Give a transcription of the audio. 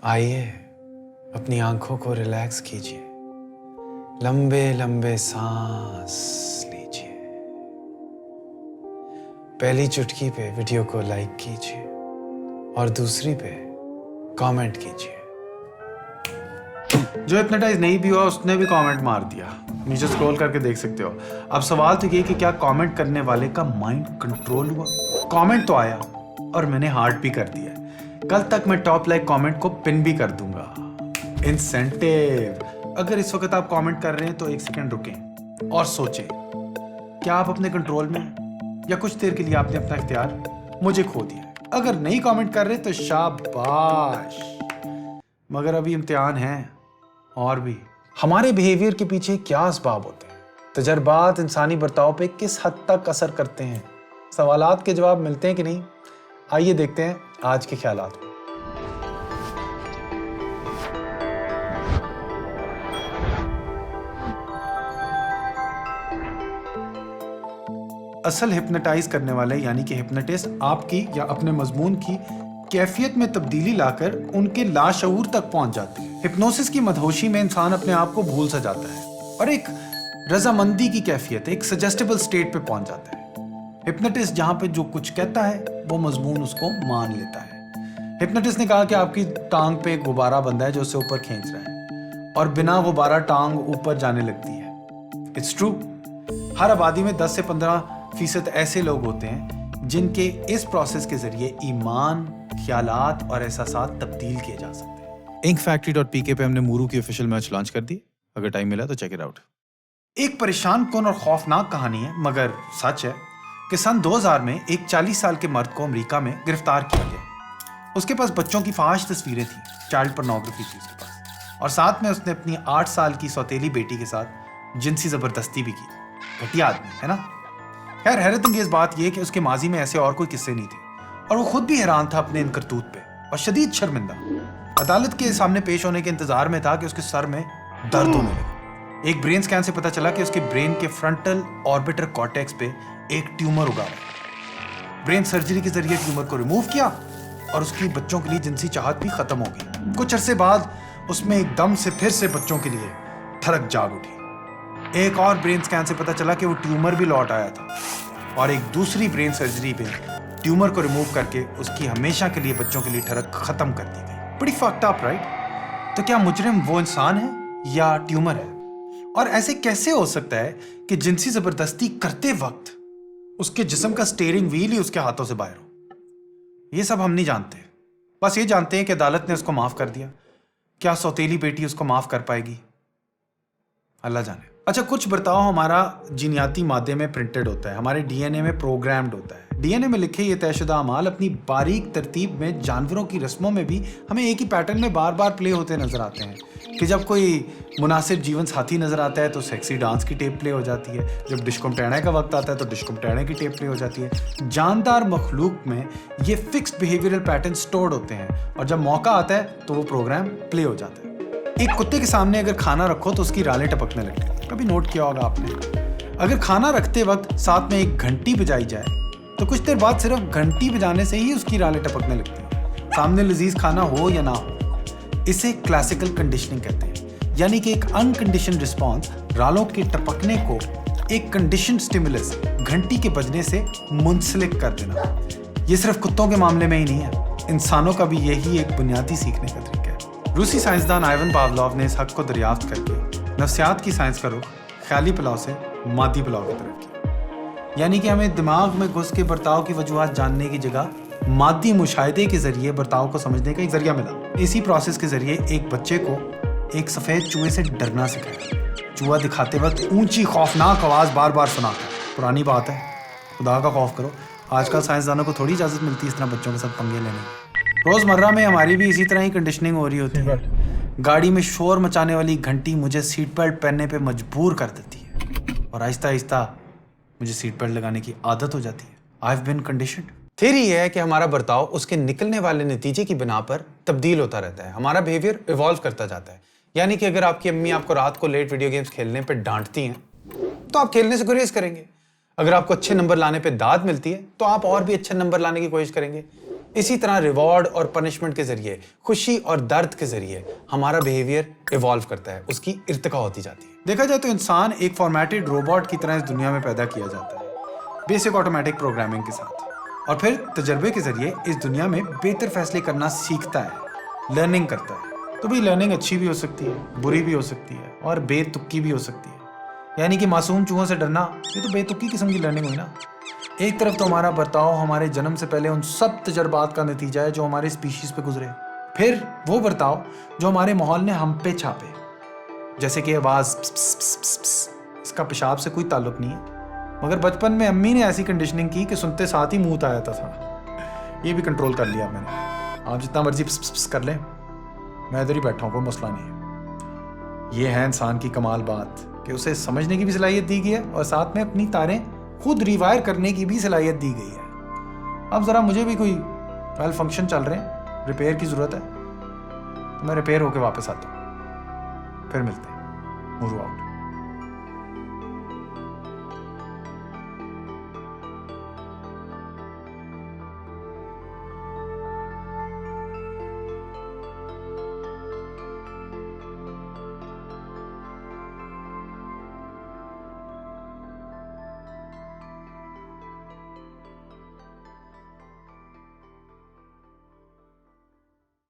आइए अपनी आंखों को रिलैक्स कीजिए, लंबे लंबे सांस लीजिए। पहली चुटकी पे वीडियो को लाइक कीजिए और दूसरी पे कमेंट कीजिए। जो हिप्नोटाइज नहीं भी हुआ उसने भी कमेंट मार दिया, नीचे स्क्रॉल करके देख सकते हो। अब सवाल तो ये कि क्या कमेंट करने वाले का माइंड कंट्रोल हुआ? कमेंट तो आया और मैंने हार्ट भी कर दिया। कल तक मैं टॉप लाइक कमेंट को पिन भी कर दूंगा। इंसेंटिव। अगर इस वक्त आप कमेंट कर रहे हैं तो एक सेकंड रुकें और सोचें, क्या आप अपने कंट्रोल में हैं या कुछ देर के लिए आपने अपना इख्तियार मुझे खो दिया? अगर नहीं कमेंट कर रहे तो शाबाश, मगर अभी इम्तिहान है। और भी हमारे बिहेवियर के पीछे क्या असबाब होते हैं? तजर्बात इंसानी बर्ताव पे किस हद तक असर करते हैं? सवालात के जवाब मिलते हैं कि नहीं? आइए देखते हैं आज के ख्यालात में। असल हिप्नोटाइज करने वाले यानी कि हिप्नोटिस्ट आपकी या अपने मजमून की कैफियत में तब्दीली लाकर उनके लाशऊर तक पहुंच जाते हैं। हिप्नोसिस की मदहोशी में इंसान अपने आप को भूल सा जाता है और एक रजामंदी की कैफियत, एक सजेस्टेबल स्टेट पे पहुंच जाता है। हिप्नोटिस्ट जहां पे जो कुछ कहता है वो मजमून उसको मान लेता है। हिप्नोटिस्ट ने कहा कि आपकी टांग पे एक गुब्बारा बंधा है जो उसे ऊपर खींच रहा है और बिना गुब्बारा टांग ऊपर जाने लगती है। It's true. हर आबादी में 10 से 15% ऐसे लोग होते हैं जिनके इस प्रोसेस के जरिए ईमान, ख्यालात और एहसासात तब्दील किए जा सकते हैं। inkfactory.pk पे हमने मूरू की ऑफिशियल मैच लॉन्च कर दी। अगर टाइम मिला तो चेक इट आउट। एक परेशान कुन और खौफनाक कहानी है, मगर सच है कि सन 2000 में एक 40 साल के मर्द को अमेरिका में गिरफ्तार किया गया। उसके पास बच्चों की फाहिश तस्वीरें थी, चाइल्ड पोर्नोग्राफी थी उसके पास, और साथ में उसने अपनी 8 साल की सौतेली बेटी के साथ जिनसी जबरदस्ती भी की। घटिया आदमी है ना। खैर, हैरत अंगेज बात यह कि उसके माजी में ऐसे और कोई किस्से नहीं थे और वो खुद भी हैरान था अपने इन करतूत पे और शदीद शर्मिंदा। अदालत के सामने पेश होने के इंतजार में था कि उसके सर में दर्द होने लगा। एक ब्रेन स्कैन से पता चला कि उसके ब्रेन के फ्रंटल ऑर्बिटर कॉर्टेक्स पे एक ट्यूमर उगा है। ब्रेन सर्जरी के जरिए ट्यूमर को रिमूव किया और उसकी बच्चों के लिए जिनसी चाहत भी खत्म हो गई। कुछ अरसे बाद उसमें एकदम से फिर से बच्चों के लिए धड़क जाग उठी। एक और ब्रेन स्कैन से पता चला कि वो ट्यूमर भी लौट आया था और एक दूसरी ब्रेन सर्जरी पे ट्यूमर को रिमूव करके उसकी हमेशा के लिए बच्चों के लिए ठरक खत्म कर दी गई। बड़ी फक्ड अप, राइट? तो क्या मुजरिम वो इंसान है या ट्यूमर है? और ऐसे कैसे हो सकता है कि जिनसी जबरदस्ती करते वक्त उसके जिस्म का स्टीयरिंग व्हील ही उसके हाथों से बाहर हो? ये सब हम नहीं जानते, बस ये जानते हैं कि अदालत ने उसको माफ कर दिया। क्या सौतेली बेटी उसको माफ कर पाएगी? अल्लाह जाने। अच्छा, कुछ बर्ताव हमारा जीनियाती मादे में प्रिंटेड होता है, हमारे डीएनए में प्रोग्राम्ड होता है। डीएनए में लिखे ये तयशुदा अमाल अपनी बारीक तरतीब में जानवरों की रस्मों में भी हमें एक ही पैटर्न में बार बार प्ले होते नजर आते हैं कि जब कोई मुनासिब जीवन साथी नजर आता है तो सेक्सी डांस की टेप प्ले हो जाती है, जब डिस्कुम टैणे का वक्त आता है तो डिस्कुम टैणे की टेप प्ले हो जाती है। जानदार मखलूक में ये फिक्स्ड बिहेवियरल पैटर्न स्टोर्ड होते हैं और जब मौका आता है तो वो प्रोग्राम प्ले हो जाता है। एक कुत्ते के सामने अगर खाना रखो तो उसकी रालें टपकने लगती हैं। कभी नोट किया होगा आपने। अगर खाना रखते वक्त साथ में एक घंटी बजाई जाए तो कुछ देर बाद सिर्फ घंटी बजाने से ही उसकी रालें टपकने लगती हैं, सामने लजीज खाना हो या ना हो। इसे क्लासिकल कंडीशनिंग कहते हैं, यानी कि एक अनकंडीशन रिस्पॉन्स रालों के टपकने को एक कंडीशन स्टिमुलस घंटी के बजने से मुंसलिक कर देना। ये सिर्फ कुत्तों के मामले में ही नहीं है, इंसानों का भी यही एक बुनियादी सीखने का तरीका है। रूसी साइंसदान आइवन पावलोव ने इस हक को दरियाफ्त करके नफ्सियात की साइंस का रुख ख्याली पुलाव से मादी पुलाव की तरफ किया, यानी कि हमें दिमाग में घुस के बर्ताव की वजूहात जानने की जगह मादी मुशाहिदे के जरिए बर्ताव को समझने का एक जरिया मिला। इसी प्रोसेस के जरिए एक बच्चे को एक सफ़ेद चूहे से डरना सिखाया। चूहा दिखाते वक्त ऊंची खौफनाक आवाज़ बार बार सुनाता। पुरानी बात है, खुदा का खौफ करो। आजकल साइंसदानों को थोड़ी इजाज़त मिलती है इस तरह बच्चों के साथ पंगे लेने की। रोज़मर्रा में हमारी भी इसी तरह ही कंडीशनिंग हो रही होती है। गाड़ी में शोर मचाने वाली घंटी मुझे सीट बेल्ट पहनने पे मजबूर कर देती है और आहिस्ता आहिस्ता मुझे सीट बेल्ट लगाने की आदत हो जाती है। I have been conditioned. Theory ये है कि हमारा बर्ताव उसके निकलने वाले नतीजे की बिना पर तब्दील होता रहता है। हमारा बिहेवियर इवॉल्व करता जाता है। यानी कि अगर आपकी अम्मी आपको रात को लेट वीडियो गेम्स खेलने पर डांटती हैं तो आप खेलने से गुरेज करेंगे। अगर आपको अच्छे नंबर लाने पे दाद मिलती है तो आप और भी अच्छे नंबर लाने की कोशिश करेंगे। इसी तरह रिवॉर्ड और पनिशमेंट के जरिए, खुशी और दर्द के जरिए हमारा बिहेवियर इवॉल्व करता है, उसकी इर्तिका होती जाती है। देखा जाए तो इंसान एक फॉर्मेटेड रोबोट की तरह इस दुनिया में पैदा किया जाता है, बेसिक ऑटोमेटिक प्रोग्रामिंग के साथ, और फिर तजर्बे के जरिए इस दुनिया में बेहतर फैसले करना सीखता है, लर्निंग करता है। तो भाई लर्निंग अच्छी भी हो सकती है, बुरी भी हो सकती है और बेतुकी भी हो सकती है। यानी कि मासूम चूहों से डरना, ये तो बेतुकी किस्म की लर्निंग हुई ना। एक तरफ तो हमारा बर्ताव हमारे जन्म से पहले उन सब तजर्बात का नतीजा है जो हमारे स्पीशीज पे गुजरे, फिर वो बर्ताव जो हमारे माहौल ने हम पे छापे, जैसे कि आवाज़ प्स प्स प्स प्स प्स, इसका पेशाब से कोई ताल्लुक नहीं है, मगर बचपन में अम्मी ने ऐसी कंडीशनिंग की कि सुनते साथ ही मुंह आ जाता था। ये भी कंट्रोल कर लिया मैंने। आप जितना मर्जी प्स प्स प्स कर लें, मैं इधर ही बैठा हूँ, कोई मसला नहीं है। ये है इंसान की कमाल बात कि उसे समझने की भी सलाहियत दी गई है और साथ में अपनी तारें खुद रिवायर करने की भी सलाहियत दी गई है। अब ज़रा मुझे भी कोई वेल फंक्शन चल रहे हैं, रिपेयर की ज़रूरत है, तो मैं रिपेयर होके वापस आता हूँ। फिर मिलते हैं। Move out.